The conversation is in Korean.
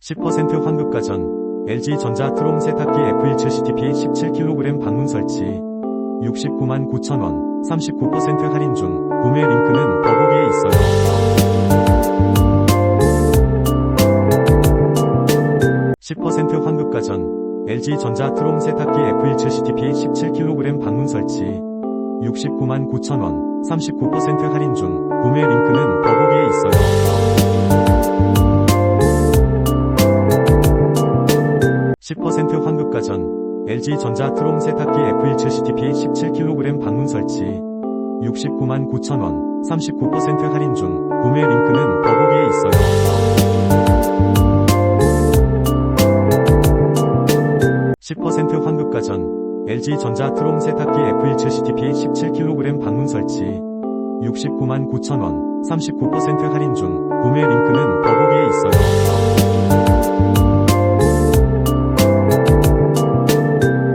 10% 환급가전, LG전자 트롬 세탁기 F17CTP 17kg 방문설치 699,000원 39% 할인 중. 구매 링크는 더보기에 있어요. 환급가전, LG전자 트롬 세탁기 F17CTP 17kg 방문설치 699,000원 39% 할인 중. 구매 링크는 더보기에 있어요. 10% 환급가전, LG전자 트롬 세탁기 F17CTP 17kg 방문설치 699,000원 39% 할인 중. 구매 링크는 더보기에 있어요. 10% 환급가전, LG전자 트롬 세탁기 F17CTP 17kg 방문설치 699,000원 39% 할인 중. 구매 링크는 더보기에 있어요.